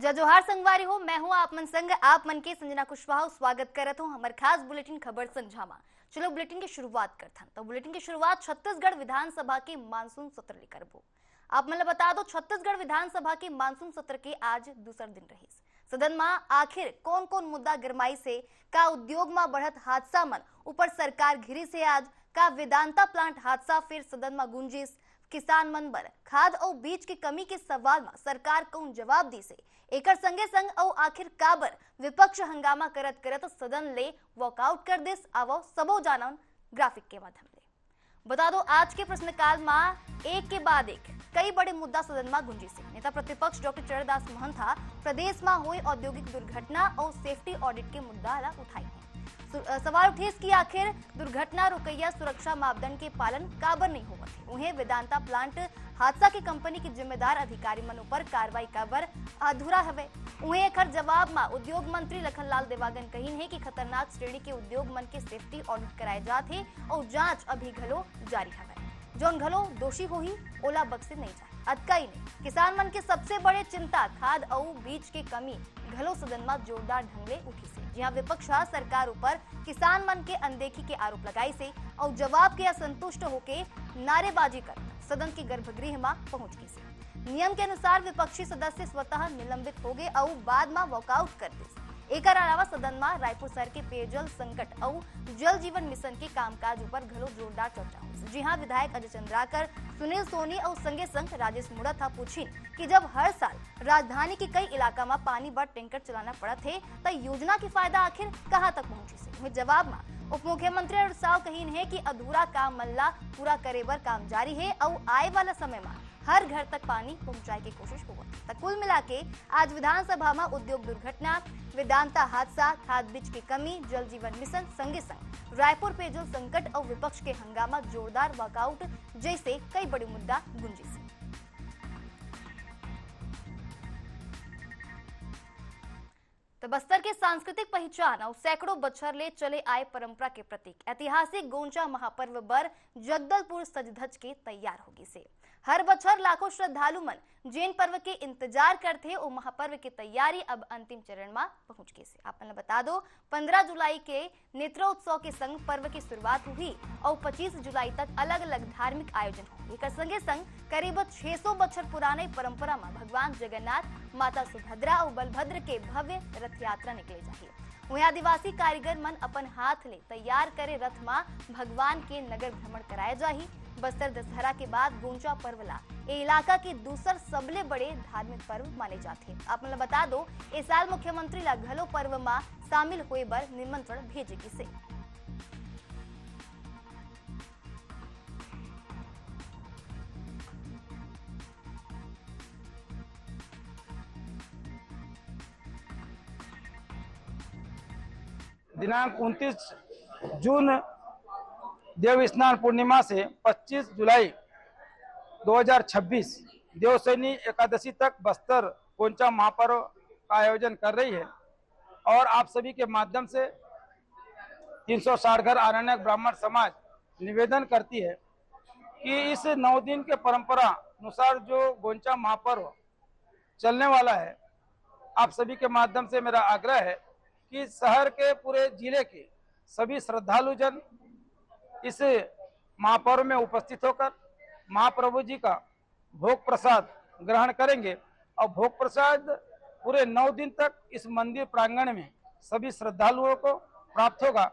जय जोहार संगवारी हो। मैं हूं आप मन संग आप मन के संजना कुशवाहा स्वागत करत हूं हमार खास बुलेटिन खबर संझामा। चलो बुलेटिन की शुरुआत करथन। तो बुलेटिन की शुरुआत छत्तीसगढ़ विधानसभा के मानसून सत्र ले करबो। आप मन बता दो छत्तीसगढ़ विधानसभा के मानसून सत्र के आज दूसर दिन रही। सदन में आखिर कौन कौन मुद्दा गरमाई से का उद्योग में बढ़त हादसा मन ऊपर सरकार घिरी से आज का वेदांता प्लांट हादसा फिर सदन में गुंजिस किसान मन बर खाद और बीज की कमी के सवाल में सरकार कौन जवाब दी से एकर संगे संग और आखिर काबर विपक्ष हंगामा करत करत सदन ले वॉकआउट कर दिस आवो सबो जानन ग्राफिक के माध्यम ले बता दो। आज के प्रश्नकाल में एक के बाद एक कई बड़े मुद्दा सदन में गुंजी से नेता प्रतिपक्ष डॉक्टर चरणदास महंता प्रदेश में हुई औद्योगिक दुर्घटना और सेफ्टी ऑडिट के मुद्दा उठाई है। सवाल उठे कि आखिर दुर्घटना रुकैया सुरक्षा मापदंड के पालन काबर नहीं होवत है। उन्हें वेदांता प्लांट हादसा की कंपनी की जिम्मेदार अधिकारी मन पर कार्रवाई काबर अधूरा हवे। उन्हें एक जवाब में उद्योग मंत्री लखनलाल देवागन कहीन है कि खतरनाक श्रेणी के उद्योग मन के सेफ्टी ऑडिट कराए जाते और जांच अभी घलो जारी हवे। जौन घलो दोषी होही ओला बख्शे नहीं जाए। अतका ही नहीं किसान मन के सबसे बड़े चिंता खाद और बीज के कमी घलो सदन में जोरदार ढंग ले उठी से। जहां विपक्ष सरकार ऊपर किसान मन के अनदेखी के आरोप लगाई से और जवाब के असंतुष्ट होके नारेबाजी कर सदन के गर्भगृह में पहुंच गई से। नियम के अनुसार विपक्षी सदस्य स्वतः निलंबित हो गए और बाद में वॉकआउट कर दिए। एक अलावा सदन में रायपुर शहर के पेयजल संकट और जल जीवन मिशन के कामकाज ऊपर घलो जोरदार चर्चा हुई। जी हाँ, विधायक अजय चंद्राकर, सुनील सोनी और संगे संग राजेश मुड़त पूछिन कि जब हर साल राजधानी के कई इलाका में पानी भर टैंकर चलाना पड़ा थे तो योजना की फायदा आखिर कहाँ तक पहुंची से। वही जवाब में उप मुख्यमंत्री अरुण साव कहीन है कि अधूरा काम मल्ला पूरा करे बर काम जारी है और आए वाला समय में हर घर तक पानी पहुंचाए की कोशिश होगा। कुल मिला के आज विधानसभा में उद्योग दुर्घटना, वेदांता हादसा, खाद बीज की कमी, जल जीवन मिशन संगे संग रायपुर पेयजल संकट और विपक्ष के हंगामा जोरदार वॉकआउट जैसे कई बड़े मुद्दा गुंजी से। तो बस्तर के सांस्कृतिक पहचान और सैकड़ों बछर ले चले आए परंपरा के प्रतीक ऐतिहासिक गोंचा महापर्व बर जगदलपुर सज धज के तैयार होगी से। हर बछर लाखों श्रद्धालु मन जैन पर्व के इंतजार करते और महापर्व की तैयारी अब अंतिम चरण में पहुंच गई से। आपने बता दो 15 जुलाई के नेत्रोत्सव के संग पर्व की शुरुआत हुई और 25 जुलाई तक अलग अलग धार्मिक आयोजन होंगे। एक संगे संग करीब 600 बछर पुराने परंपरा में भगवान जगन्नाथ, माता सुभद्रा और बलभद्र के भव्य रथ यात्रा निकले जाहिए। वहीं आदिवासी कारीगर मन अपन हाथ ले तैयार करे रथ में भगवान के नगर भ्रमण कराए जाही। बस्तर दशहरा के बाद गोंचा पर्वला ए इलाका के दूसर सबले बड़े धार्मिक पर्व माने जाते हैं। आप मतलब बता दो इस साल मुख्यमंत्री ला घलो पर्व में शामिल हुए बर निमंत्रण भेजेगी से। दिनांक 29 जून देव स्नान पूर्णिमा से 25 जुलाई 2026 देवशयनी एकादशी तक बस्तर गोंचा महापर्व का आयोजन कर रही है। और आप सभी के माध्यम से 360 घर आरण्यक ब्राह्मण समाज निवेदन करती है कि इस 9 दिन के परंपरा अनुसार जो गोंचा महापर्व चलने वाला है, आप सभी के माध्यम से मेरा आग्रह है कि शहर के पूरे जिले के सभी श्रद्धालु जन इस महापर्व में उपस्थित होकर महाप्रभु जी का भोग प्रसाद ग्रहण करेंगे और भोग प्रसाद पूरे 9 दिन तक इस मंदिर प्रांगण में सभी श्रद्धालुओं को प्राप्त होगा।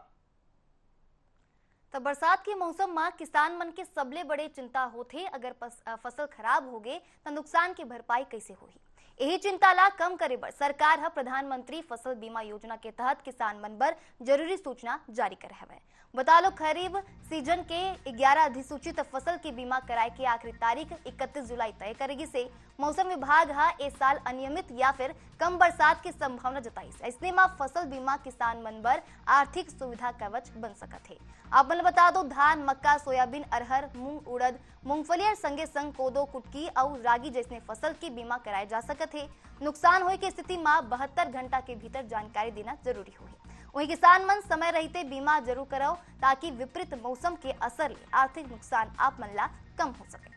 तो बरसात के मौसम में किसान मन के सबले बड़े चिंता होते अगर फसल खराब हो गए तो नुकसान की भरपाई कैसे होगी। यही चिंता ला कम करे बर सरकार है प्रधानमंत्री फसल बीमा योजना के तहत किसान मन बर जरूरी सूचना जारी करे हवे। बता लो खरीफ सीजन के 11 अधिसूचित फसल की बीमा कराए की आखिरी तारीख 31 जुलाई तय करेगी से। मौसम विभाग हा इस साल अनियमित या फिर कम बरसात की संभावना जताई से। इसने में फसल बीमा किसान मन बर आर्थिक सुविधा कवच बन सकत है। आप मन बता दो धान, मक्का, सोयाबीन, अरहर, मूंग, उड़द, मूंगफली और संगे संग कोदो, कुटकी और रागी जैसे फसल की बीमा कराए जा सकत है। नुकसान होए की स्थिति में 72 घंटा के भीतर जानकारी देना जरूरी होगी। वहीं किसान मन समय रहते बीमा जरूर कराओ ताकि विपरीत मौसम के असर ले आर्थिक नुकसान आप मन ला कम हो सके।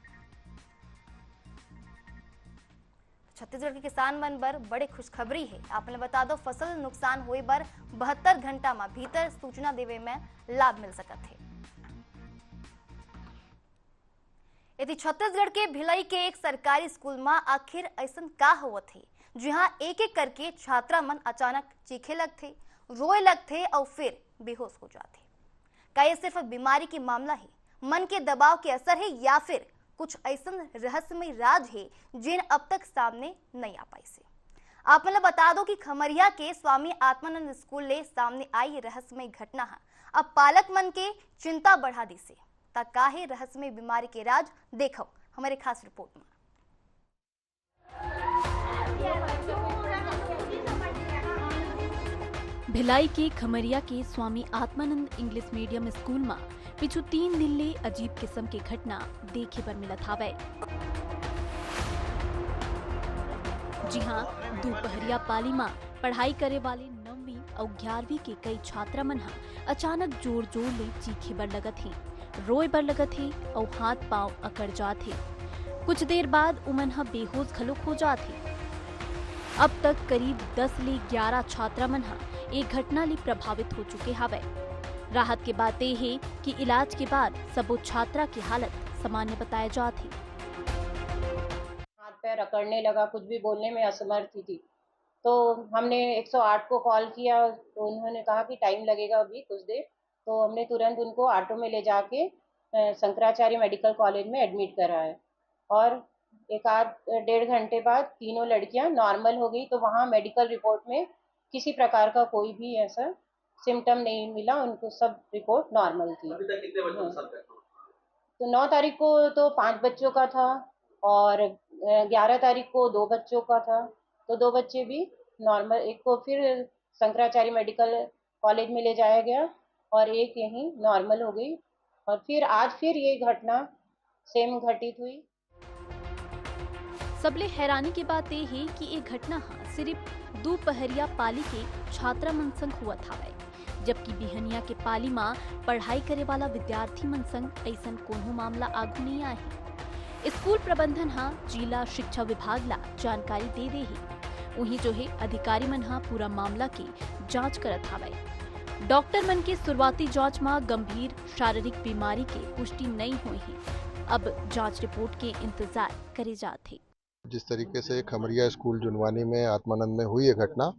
छत्तीसगढ़ के किसान मन बर बड़े खुशखबरी है। आपने बता दो फसल नुकसान हुए बर 72 घंटा में भीतर सूचना देवे में लाभ मिल सकत है। यदि छत्तीसगढ़ के भिलाई के एक सरकारी स्कूल में आखिर ऐसा का हुआ थे जहां एक एक करके छात्रा मन अचानक चीखे लगते, रोए लगते और फिर बेहोश हो जाते। क्या ये सिर्फ बीमारी की मामला है, मन के दबाव के असर है, या फिर कुछ ऐसा रहस्यमय राज है जिन अब तक सामने नहीं आ पाई से। आप मतलब बता दो कि खमरिया के स्वामी आत्मानंद स्कूल ले सामने आई रहस्यमय घटना है अब पालक मन के चिंता बढ़ा दी से। काहे रहस्यमय बीमारी के राज देखो हमारे खास रिपोर्ट में। भिलाई के खमरिया के Swami Atmanand English medium school में पिछू 3 दिन ले अजीब किस्म की घटना देखे पर मिलत हावे। जी हाँ, दोपहरिया पाली में पढ़ाई करे वाले 9वीं और 11वीं के कई छात्रा मन अचानक जोर जोर ले चीखे बर लगत ही, रोए बर लगत ही और हाथ पांव अकड़ जात ही। कुछ देर बाद उमन बेहोश घलोक हो जात ही। अब तक करीब 10 ले 11 छात्रा मन एक घटना ले प्रभावित हो चुके हावे। राहत के बात यह है कि इलाज के बाद सबो छात्रा की हालत सामान्य बताया जात है। हाथ पैर अकड़ने लगा, कुछ भी बोलने में असमर्थ थी। तो हमने 108 को कॉल किया तो उन्होंने कहा कि टाइम लगेगा अभी कुछ देर। तो हमने तुरंत उनको ऑटो में ले जाके शंकराचार्य मेडिकल कॉलेज में एडमिट कराया और एक आध 1.5 घंटे बाद तीनों लड़कियां नॉर्मल हो गई। तो वहाँ मेडिकल रिपोर्ट में किसी प्रकार का कोई भी ऐसा सिम्टम नहीं मिला, उनको सब रिपोर्ट नॉर्मल थी। तो 9 तारीख को तो 5 बच्चों का था और 11 तारीख को 2 बच्चों का था। तो 2 बच्चे भी नॉर्मल, एक को फिर शंकराचार्य मेडिकल कॉलेज में ले जाया गया और एक यहीं नॉर्मल हो गई। और फिर आज फिर ये घटना सेम घटित हुई। सबले हैरानी की बात यह है कि ये घटना सिर्फ दोपहरिया पाली के छात्रा मन संग हुआ था, जबकि बिहनिया के पाली में पढ़ाई करे वाला विद्यार्थी मन संग ऐसा कोनो मामला आगू नहीं आए है। स्कूल प्रबंधन जिला शिक्षा विभाग ला जानकारी दे दे ही, वहीं जो है अधिकारी मन पूरा मामला की जांच करत हावे। डॉक्टर मन के शुरुआती जांच में गंभीर शारीरिक बीमारी के पुष्टि नहीं हुई है। अब जांच रिपोर्ट के इंतजार करे जाते। जिस तरीके से खमरिया स्कूल जुनवानी में आत्मानंद में हुई है घटना,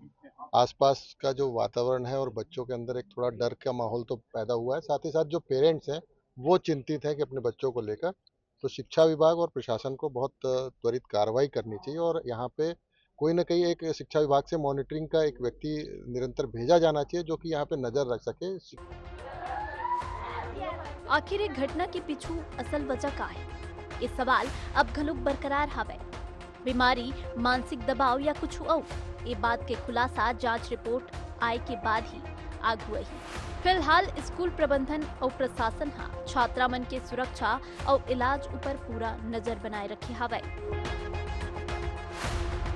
आसपास का जो वातावरण है और बच्चों के अंदर एक थोड़ा डर का माहौल तो पैदा हुआ है। साथ ही साथ जो पेरेंट्स हैं वो चिंतित हैं कि अपने बच्चों को लेकर। तो शिक्षा विभाग और प्रशासन को बहुत त्वरित कार्रवाई करनी चाहिए और यहाँ पे कोई न कोई एक शिक्षा विभाग से मॉनिटरिंग का एक व्यक्ति निरंतर भेजा जाना चाहिए जो कि यहाँ पे नजर रख सके। आखिर एक घटना के पीछू असल वजह का है, ये सवाल अब घलोक बरकरार हावे। बीमारी, मानसिक दबाव या कुछ और, ये बात के खुलासा जांच रिपोर्ट आए के बाद ही आगू आई। फिलहाल स्कूल प्रबंधन और प्रशासन छात्रा मन के सुरक्षा और इलाज ऊपर पूरा नजर बनाए रखे हावे।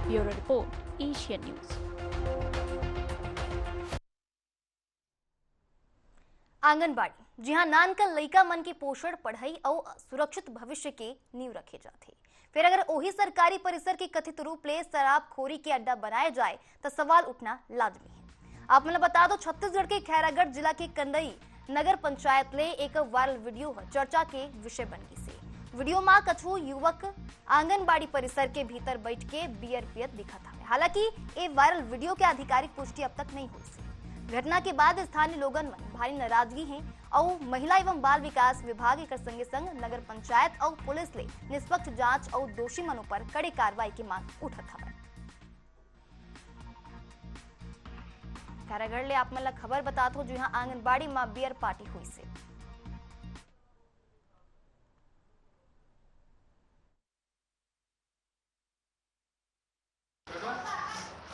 Bureau report, Asian news. Anganwadi जी हाँ, नानकल लइका मन के पोषण, पढ़ाई और सुरक्षित भविष्य के नींव रखे जाते। फिर अगर वही सरकारी परिसर की कथित रूप ले शराबखोरी के अड्डा बनाया जाए तो सवाल उठना लाजमी है। आप मतलब बता दो, छत्तीसगढ़ के खैरागढ़ जिला के कंदई नगर पंचायत ले एक वायरल वीडियो चर्चा के विषय बन गई से। वीडियो में कछु युवक आंगनबाड़ी परिसर के भीतर बैठ के बियर पियत दिखा था। हालांकि ये वायरल वीडियो के आधिकारिक पुष्टि अब तक नहीं हुई। घटना के बाद स्थानीय लोगन में भारी नाराजगी है और महिला एवं बाल विकास विभाग एक संगे संग नगर पंचायत और पुलिस ले निष्पक्ष जांच और दोषी मनों पर कड़ी कार्रवाई की मांग उठत है। खैरागढ़ ले आप मन खबर बतात हो, जहां आंगनबाड़ी में बियर पार्टी हुई से।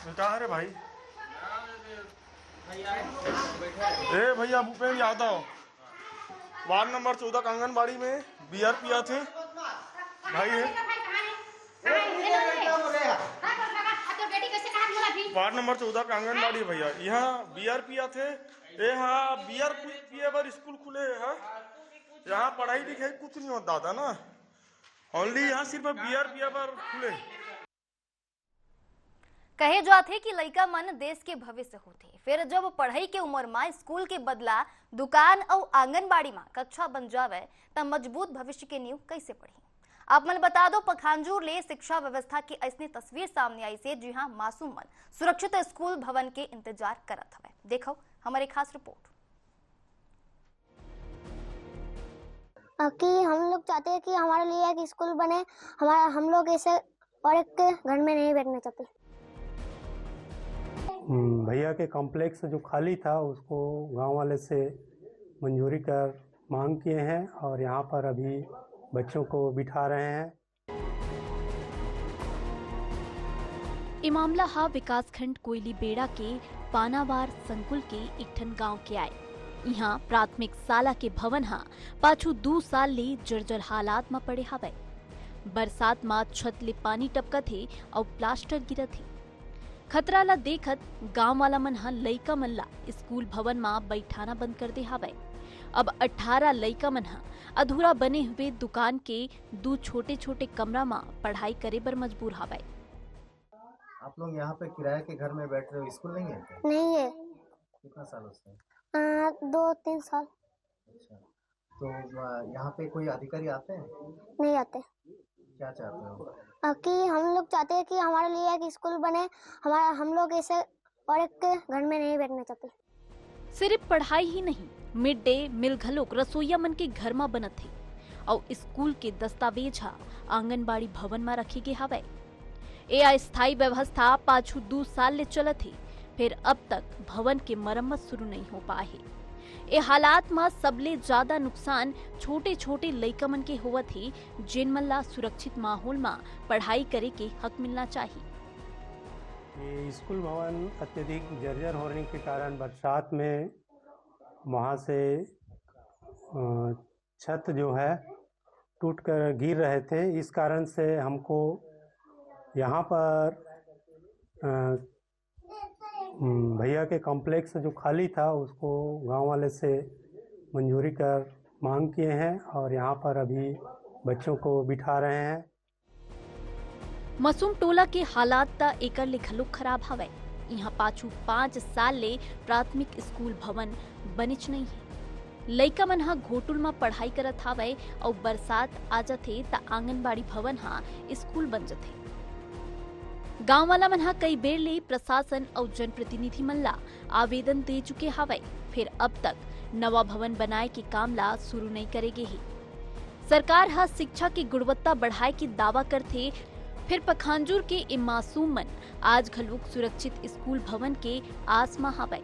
कहाँ है रे भाई? ए भैया, भूपेन यादव, वार्ड नंबर 14 का आंगनबाड़ी में बियर पिया थे भाई है। वार्ड नंबर 14 का आंगनबाड़ी भैया, यहाँ बियर पिया थे। यहाँ बियर पिए बर स्कूल खुले है। यहाँ पढ़ाई लिखाई कुछ नहीं होता था ना, ओनली यहाँ सिर्फ बियर पिए बर खुले। कहे जाते कि लइका मन देश के भविष्य होते। फिर जब पढ़ाई के उम्र में स्कूल के बदला दुकान और आंगनबाड़ी में कक्षा बन जावे तब मजबूत भविष्य के नींव कैसे पढ़ी। आप मन बता दो पखांजूर ले शिक्षा व्यवस्था की ऐसी तस्वीर सामने आई से जी हाँ मासूम मन सुरक्षित स्कूल भवन के इंतजार करत हवे। देखो हमारे खास रिपोर्ट। कि हम लोग चाहते हैं कि हमारे लिए एक स्कूल बने, हम लोग ऐसे और एक घर में नहीं बैठना चाहते। भैया के कॉम्प्लेक्स जो खाली था उसको गांव वाले से मंजूरी कर मांग किए हैं और यहाँ पर अभी बच्चों को बिठा रहे हैं। ये मामला हा विकासखंड कोयली बेड़ा के पानावार संकुल के इकठन गांव के आए। यहाँ प्राथमिक शाला के भवन हा पाछू 2 साल ले जर्जर हालात में पड़े हवे। बरसात में छत ले पानी टपकत है और प्लास्टर गिरत है। खतरा ला देखत गांव वाला मन हा लइका मन ला स्कूल भवन में बैठाना बंद कर दे हवे। अब 18 लइका मन हा अधूरा बने हुए दुकान के 2 छोटे छोटे कमरा में पढ़ाई करे बर मजबूर हवे। आप लोग यहाँ पे किराए के घर में बैठ रहे हो, स्कूल नहीं है क्या? नहीं है। कितना सालों से? 2-3 साल। अच्छा, तो यहाँ पे कोई अधिकारी आते हैं? नहीं आते। क्या चाहते हो? कि हम लोग चाहते हैं कि हमारे लिए एक स्कूल बने, हम लोग ऐसे और एक घर में नहीं बैठना चाहते। सिर्फ पढ़ाई ही नहीं, मिड डे मील घलोक रसोईया मन के घर में बनत है और स्कूल के दस्तावेज हा आंगनबाड़ी भवन में रखे गे हवे। ए अस्थायी व्यवस्था पाछू 2 साल ले चलत है, फिर अब तक भवन के मरम्मत शुरू नहीं हो पाए है। ए हालात में सबले ज्यादा नुकसान छोटे छोटे लइका मन के होवत है, जिन मन ला सुरक्षित माहौल में पढ़ाई करे के हक मिलना चाहिए। ये स्कूल भवन अत्यधिक जर्जर होने के कारण बरसात में वहाँ से छत जो है टूट कर गिर रहे थे। इस कारण से हमको यहाँ पर भैया के कॉम्प्लेक्स जो खाली था उसको गांव वाले से मंजूरी कर मांग किए हैं और यहाँ पर अभी बच्चों को बिठा रहे हैं। मासूम टोला के हालात ता एकर ले घलोक खराब हवे। यहाँ पाछू 5 साल ले प्राथमिक स्कूल भवन बनिच नहीं है। लइका मन हा घोटुल में पढ़ाई करत हवे और बरसात आ जाथे ता आंगनबाड़ी भवन हा स्कूल बन जाथे। गांव वाला मन हा कई बेर ले प्रशासन और जनप्रतिनिधि मन ला आवेदन दे चुके हवे, फिर अब तक नवा भवन बनाए के काम ला शुरू नहीं करेगे ही। सरकार हा शिक्षा की गुणवत्ता बढ़ाए के दावा करथे, फिर पखांजूर के ए मासूम मन आज घलोक सुरक्षित स्कूल भवन के आस में हवे।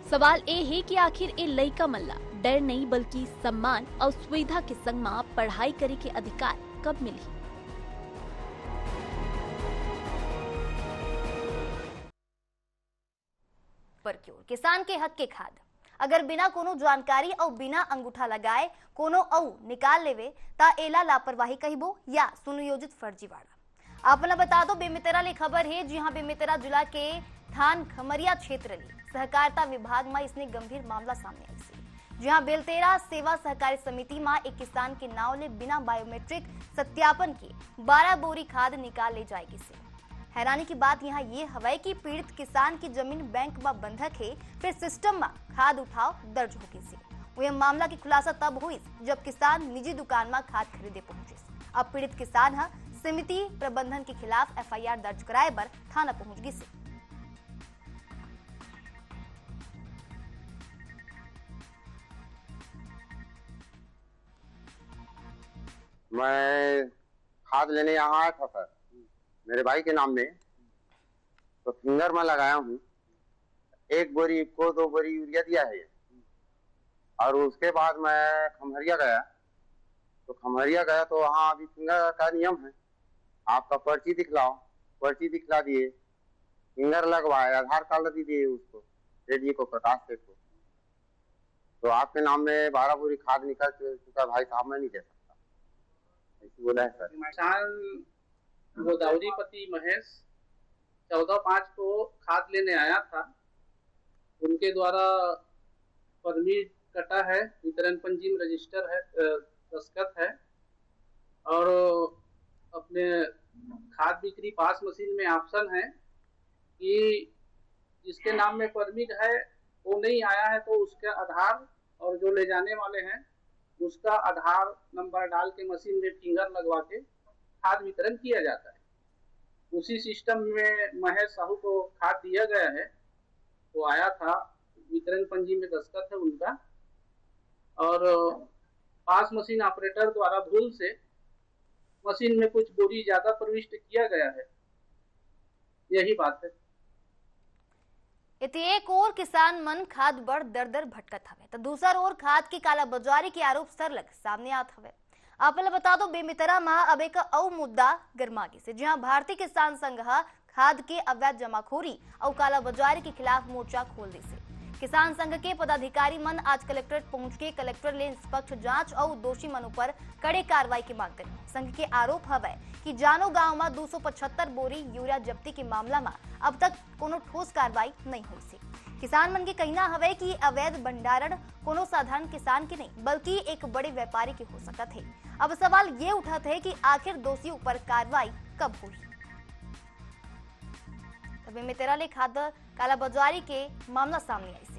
सवाल ए है कि आखिर ए लइका मन ला डर नहीं बल्कि सम्मान और सुविधा के संग में पढ़ाई करे के अधिकार कब मिली। पर क्यों किसान के हक के खाद अगर बिना कोनो जानकारी और बिना अंगूठा लगाए कोनो औ निकाल लेवे ता एला लापरवाही कहिबो या सुनियोजित फर्जीवाड़ा। आप मला बता दो बेमेतरा ले खबर है। जी हाँ, बेमेतरा जिला के थान खमरिया क्षेत्र में सहकारिता विभाग में इसने गंभीर मामला सामने आई से। जी हाँ, बेलतेरा सेवा सहकारी समिति में एक किसान के नाव ले बिना बायोमेट्रिक सत्यापन के 12 बोरी खाद निकाल ले जाएगी से। हैरानी की बात यहाँ ये हवाई कि पीड़ित किसान की जमीन बैंक में बंधक है, फिर सिस्टम में खाद उठाव दर्ज होगी से। यह मामला की खुलासा तब हुई जब किसान निजी दुकान में खाद खरीदे पहुंचे। अब पीड़ित किसान है समिति प्रबंधन के खिलाफ FIR दर्ज कराए बर थाना पहुंच गई से। मैं खाद लेने यहाँ आया था सर, मेरे भाई के नाम में, तो फिंगर में लगाया हूँ। 1 बोरी को 2 बोरी यूरिया दिया है और उसके बाद मैं खमहरिया गया। तो खमहरिया गया तो वहाँ अभी फिंगर का नियम है, आपका पर्ची दिखलाओ, पर्ची दिखला दिए, फिंगर लगवाए, आधार कार्ड भी दिए उसको, रेडियो को, प्रकाश सेठ को। तो आपके नाम में 12 बोरी खाद निकल चुका भाई साहब, मैं नहीं दे सकता, ऐसे बोला है सर। किसान गोदावरीपति महेश 14/5 को खाद लेने आया था। उनके द्वारा परमिट कटा है, वितरण पंजीम रजिस्टर है, दस्तखत है और अपने खाद बिक्री पास मशीन में ऑप्शन है कि जिसके नाम में परमिट है वो नहीं आया है, तो उसके आधार और जो ले जाने वाले हैं उसका आधार नंबर डाल के मशीन में फिंगर लगवा के खाद वितरण किया जाता है। उसी सिस्टम में महेश साहू को खाद दिया गया है। वो आया था, वितरण पंजी में दस्तखत है उनका, और पास मशीन ऑपरेटर द्वारा भूल से मशीन में कुछ बोरी ज्यादा प्रविष्ट किया गया है, यही बात है। इति एक और किसान मन खाद बड़ दर दर भटकत हवे तो दूसर ओर खाद की कालाबाजारी के आरोप सरलग सामने आत हवे। आपने बता दो बेमितरा में अब एक और मुद्दा गरमागी से, जहां भारतीय किसान संघ खाद के अवैध जमाखोरी और कालाबाजारी के खिलाफ मोर्चा खोल दी से। किसान संघ के पदाधिकारी मन आज कलेक्ट्रेट पहुंच के कलेक्टर ले निष्पक्ष जांच और दोषी मनों पर कड़े कार्रवाई की मांग करी। संघ के आरोप हवे कि जानो गांव में 275 बोरी यूरिया जब्ती के मामला में अब तक कोनो ठोस कार्रवाई नहीं हुई सी। किसान मन के कहना हवे कि अवैध भंडारण कोनो साधारण किसान के नहीं बल्कि एक बड़े व्यापारी के हो सकत है। अब सवाल ये उठत है कि आखिर दोषियों पर कार्रवाई कब हुई। तभी में तेरा ले खाद कालाबाजारी के मामला सामने आई सी।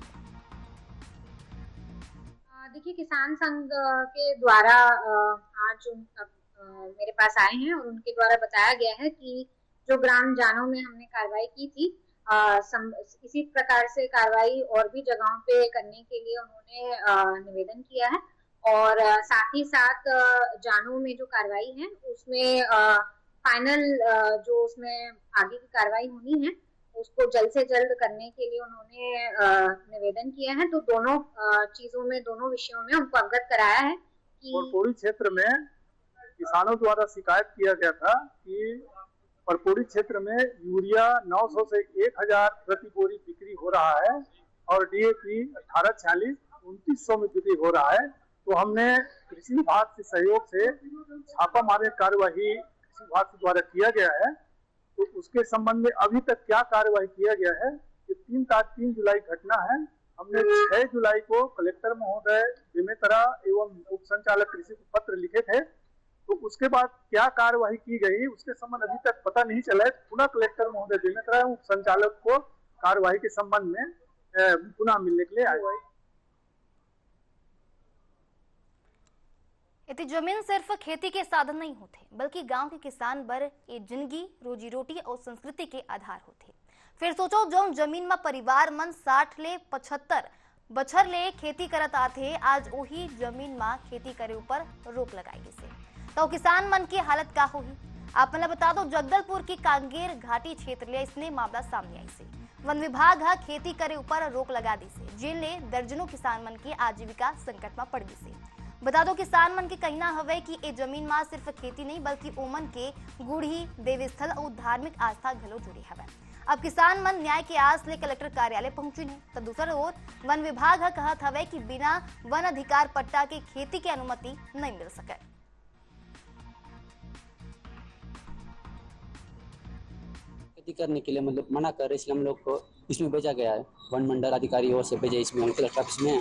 देखिए, किसान संघ के द्वारा आज मेरे पास आए हैं और उनके द्वारा बताया गया है कि जो ग्राम जानों में हमने कार्रवाई की थी, इसी प्रकार से कार्रवाई और भी जगहों पे करने के लिए उन्होंने निवेदन किया है। और साथ ही साथ जानों में जो कार्रवाई है उसमें फाइनल जो उसमें आगे की कार्रवाई होनी है उसको जल्द से जल्द करने के लिए उन्होंने निवेदन किया है। तो दोनों चीजों में, दोनों विषयों में उनको अवगत कराया है कि परपोड़ी क्षेत्र में किसानों द्वारा शिकायत किया गया था कि परपोड़ी क्षेत्र में यूरिया 900 से 1000 प्रति बोरी बिक्री हो रहा है और डीएपी 1846 2900 में बिक्री हो रहा है। तो हमने कृषि विभाग के सहयोग से छापा मारने कार्यवाही कृषि विभाग के द्वारा किया गया है। तो उसके संबंध में अभी तक क्या कार्यवाही किया गया है, ये 3 जुलाई घटना है। हमने 6 जुलाई को कलेक्टर महोदय बेमेतरा एवं उप संचालक कृषि को पत्र लिखे थे। तो उसके बाद क्या कार्यवाही की गई उसके संबंध अभी तक पता नहीं चला है। पुनः कलेक्टर महोदय बेमेतरा एवं उप संचालक को कार्यवाही के संबंध में पुनः मिलने के लिए आए। इतनी जमीन सिर्फ खेती के साधन नहीं होते बल्कि गांव के किसान बर ये जिंदगी, रोजी रोटी और संस्कृति के आधार होते। फिर सोचो जो जमीन में परिवार मन 60 ले 75 बछर ले खेती करत आथे, आज वही जमीन में खेती करे ऊपर रोक लगाई से तो किसान मन की हालत का होगी। आप मतलब बता दो जगदलपुर की कांगेर घाटी क्षेत्र ले इसने मामला सामने आई से। वन विभाग खेती करे ऊपर रोक लगा दी से, जिनले दर्जनों किसान मन की आजीविका संकट में पड़ गई से। बता दो किसान मन के कहना हवे कि ए जमीन में सिर्फ खेती नहीं बल्कि ओमन के गुड़ी, देवस्थल और धार्मिक आस्था घलो जुड़ी हवे। अब किसान मन न्याय के आस ले कलेक्टर कार्यालय पहुंची है तो दूसरी ओर वन विभाग कहत हवे कि बिना वन अधिकार पट्टा के खेती की अनुमति नहीं मिल सके। खेती करने के लिए मतलब मना कर, इसलिए हम लोग को इसमें भेजा गया है। वन मंडल अधिकारी ओर से भेजा इसमें कलेक्टर ऑफिस में,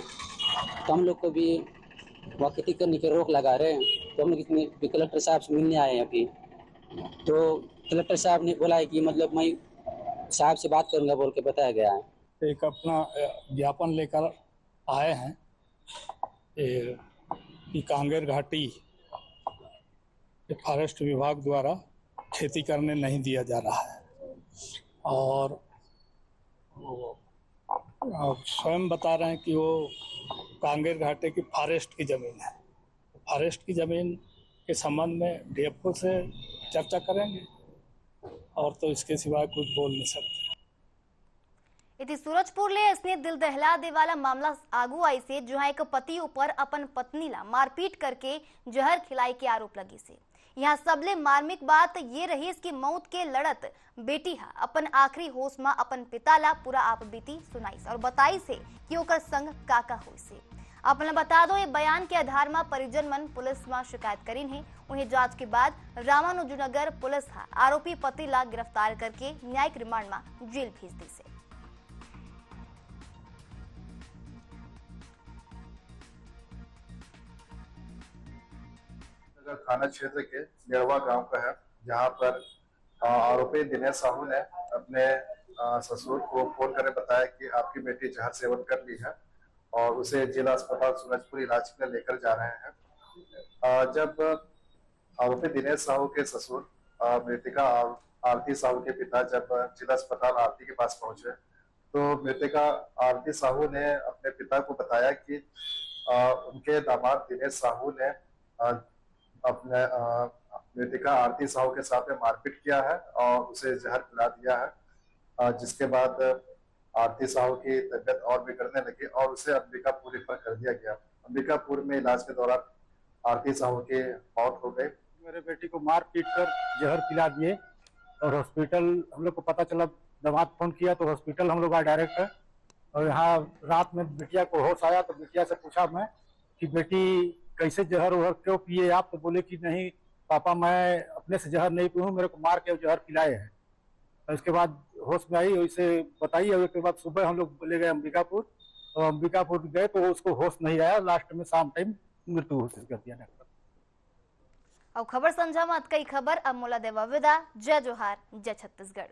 तो हम लोग को भी वहाँ खेती करने की रोक लगा रहे हैं। तो हम लोग इसमें कलेक्टर साहब से मिलने आए हैं अभी। तो कलेक्टर साहब ने बोला है कि मतलब मैं साहब से बात करूंगा बोल के बताया गया है। एक अपना ज्ञापन लेकर आए हैं कि कांगेर घाटी फॉरेस्ट विभाग द्वारा खेती करने नहीं दिया जा रहा है और स्वयं बता रहे हैं कि वो कांगेर घाटे की फॉरेस्ट की ज़मीन है। फॉरेस्ट की ज़मीन के संबंध में डीएफओ से चर्चा करेंगे और तो इसके सिवा कुछ बोल नहीं सकते। इति सूरजपुर ले इसने दिल दहला दे वाला मामला आगू आई से, जहां एक पति ऊपर अपन पत्नी ला मारपीट करके जहर खिलाई के आरोप लगी से। यहाँ सबले मार्मिक बात ये रही इसकी मौत के लड़त बेटी हा अपन आखिरी होश में अपन पिता ला पूरा आप बीती सुनाई और बताई से कि ओकर संग काका हुई से। अपना बता दो ये बयान के आधार में परिजन मन पुलिस में शिकायत करीन है। उन्हें जांच के बाद रामानुजनगर पुलिस हा आरोपी पति ला गिरफ्तार करके न्यायिक रिमांड में जेल भेज दी से। थाना क्षेत्र के नेड़वा गांव का है, जहां पर आरोपी दिनेश साहू ने अपने ससुर को फोन करके बताया कि आपकी बेटी जहर सेवन कर ली है और उसे जिला अस्पताल सूरजपुर इलाज के लिए लेकर जा रहे हैं। जब आरोपी दिनेश साहू के ससुर मृतिका आरती साहू के पिता जब जिला अस्पताल आरती के पास पहुंचे तो मृतिका आरती साहू ने अपने पिता को बताया कि उनके दामाद दिनेश साहू ने अपने मृतिका आरती साहू के साथ में मारपीट किया है और उसे जहर पिला दिया है, जिसके बाद आरती साहू की तबीयत और बिगड़ने लगी और उसे अंबिकापुर रेफर कर दिया गया। अंबिकापुर में इलाज के दौरान आरती साहू की मौत हो गई। मेरे बेटी को मार पीट कर जहर पिला दिए और हॉस्पिटल हम लोग को पता चला, दामाद फोन किया तो हॉस्पिटल हम लोग आए डायरेक्ट। और यहाँ रात में बिटिया को होश आया तो बिटिया से पूछा मैं कि बेटी कैसे जहर वहर क्यों पिए आप? तो बोले कि नहीं पापा मैं अपने से जहर नहीं पीऊँ, मेरे को मार के जहर पिलाए हैं। और इसके बाद होश में आई, वैसे बताई। और उसके बाद सुबह हम लोग ले गए अंबिकापुर और अंबिकापुर गए तो उसको होश नहीं आया, लास्ट में शाम टाइम मृत्यु घोषित कर दिया डॉक्टर। अब खबर संझा में कई खबर अब मोला देवा विदा। जय जोहार, जय छत्तीसगढ़।